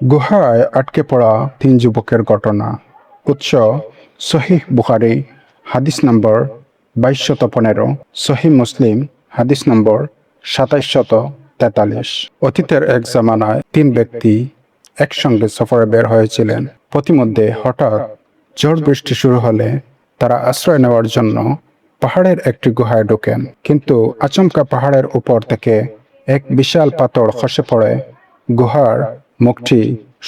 গুহায় আটকে পড়া 3 যুবকের ঘটনা। উৎস সহিহ বুখারী হাদিস নম্বর 2215, সহিহ মুসলিম হাদিস নম্বর 2743। অতীতের এক জামানায় 3 ব্যক্তি একসঙ্গে সফরে বের হয়েছিলেন। পথিমধ্যে হঠাৎ ঝড় বৃষ্টি শুরু হলে তারা আশ্রয় নেওয়ার জন্য পাহাড়ের একটি গুহায় ঢোকেন। কিন্তু আচমকা পাহাড়ের উপর থেকে এক বিশাল পাথর খসে পড়ে গুহার মুখটি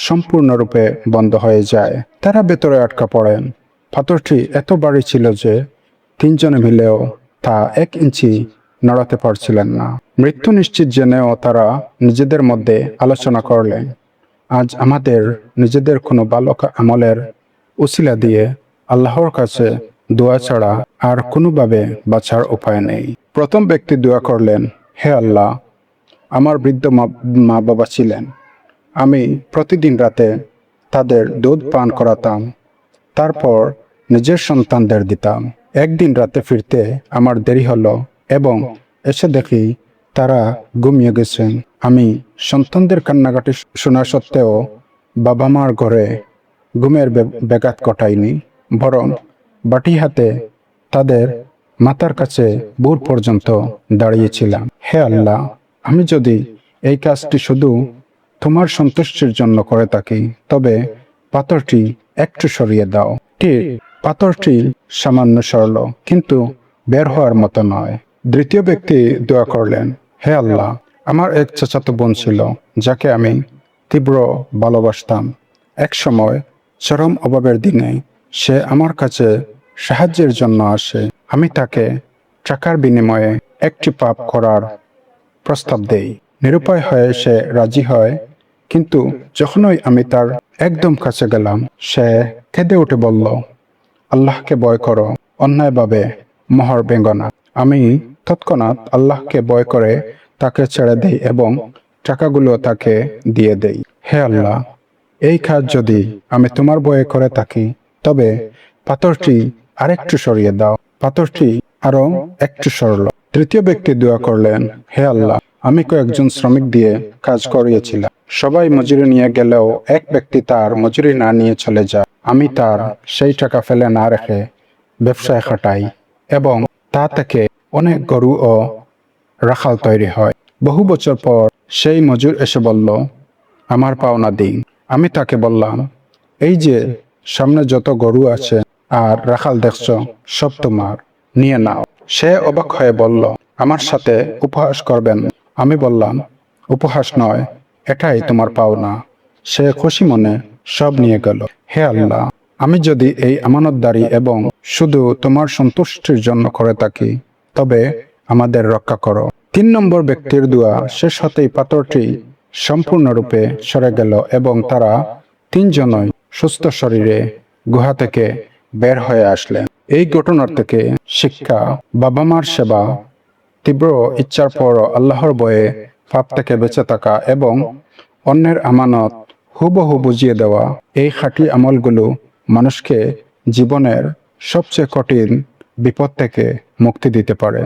সম্পূর্ণরূপে বন্ধ হয়ে যায়। তারা ভেতরে আটকা পড়েন। পাথরটি এত ভারী ছিল যে 3 জনে মিলেও তা 1 ইঞ্চি নড়াতে পারছিলেন না। মৃত্যু নিশ্চিত জেনেও তারা নিজেদের মধ্যে আলোচনা করলেন, আজ আমাদের নিজেদের কোনো ভালো আমলের উসিলা দিয়ে আল্লাহর কাছে দোয়া ছাড়া আর কোনোভাবে বাঁচার উপায় নেই। প্রথম ব্যক্তি দোয়া করলেন, হে আল্লাহ, আমার বৃদ্ধ মা বাবা ছিলেন। আমি প্রতিদিন রাতে তাদের দুধ পান করাতাম, তারপর নিজের সন্তানদের দিতাম। একদিন রাতে ফিরতে আমার দেরি হলো এবং এসে দেখি তারা ঘুমিয়ে গেছেন। আমি সন্তানদের কান্নাকাটি শোনা সত্ত্বেও বাবা মার ঘরে ঘুমের ব্যাঘাত ঘটাইনি, বরং বাটি হাতে তাদের মাথার কাছে ভোর পর্যন্ত দাঁড়িয়েছিলাম। হে আল্লাহ, আমি যদি এই কাজটি শুধু তোমার সন্তুষ্টির জন্য করে থাকি, তবে পাথরটি একটু সরিয়ে দাও। ঠিক পাথরটি সামান্য সরল, কিন্তু বের হওয়ার মতো নয়। দ্বিতীয় ব্যক্তি দোয়া করলেন, হে আল্লাহ, আমার এক চাচাতো বোন ছিল যাকে আমি তীব্র ভালোবাসতাম। এক সময় চরম অভাবের দিনে সে আমার কাছে সাহায্যের জন্য আসে। আমি তাকে টাকার বিনিময়ে একটি পাপ করার প্রস্তাব দেই। নিরুপায় হয়ে সে রাজি হয়, কিন্তু যখনই আমি তার একদম কাছে গেলাম, সে কেঁদে উঠে বলল, আল্লাহকে ভয় করো, অন্যায়ভাবে মোহর ভেঙো না। আমি তৎক্ষণাৎ আল্লাহকে ভয় করে তাকে ছেড়ে দেই এবং টাকাগুলো তাকে দিয়ে দেই। হে আল্লাহ, এই কাজ যদি আমি তোমার ভয়ে করে থাকি, তবে পাথরটি আরেকটু সরিয়ে দাও। পাথরটি আরো একটু সরল। তৃতীয় ব্যক্তি দোয়া করলেন, হে আল্লাহ, আমি কয়েকজন শ্রমিক দিয়ে কাজ করিয়েছিলাম। সবাই মজুরি নিয়ে গেলেও এক ব্যক্তি তার মজুরি না নিয়ে চলে যায়। আমি তার সেই টাকা ফেলে না রেখে ব্যবসায় খাটাই এবং তা থেকে অনেক গরু ও রাখাল তৈরি হয়। বহু বছর পর সেই মজুর এসে বলল, আমার পাওনা দিন। আমি তাকে বললাম, এই যে সামনে যত গরু আছে আর রাখাল দেখছ, সব তোমার, নিয়ে নাও। সে অবাক হয়ে বলল, আমার সাথে উপহাস করবেন? আমি বললাম, উপহাস নয়, এটাই তোমার পাওনা। সে খুশি মনে সব নিয়ে গেল। হে আল্লাহ, আমি যদি এই আমানতদারি এবং শুধু তোমার সন্তুষ্টির জন্য করে থাকি, তবে আমাদের রক্ষা করো। 3 নম্বর ব্যক্তির দোয়া শেষ হতেই পাথরটি সম্পূর্ণরূপে সরে গেল এবং তারা 3 জনই সুস্থ শরীরে গুহা থেকে বের হয়ে আসলেন। এই ঘটনার থেকে শিক্ষা, বাবা মার সেবা, তীব্র ইচ্ছার পর আল্লাহর ভয়ে পাপ থেকে বেঁচে থাকা এবং অন্যের আমানত হুবহু বুঝিয়ে দেওয়া, এই খাঁটি আমলগুলো মানুষকে জীবনের সবচেয়ে কঠিন বিপদ থেকে মুক্তি দিতে পারে।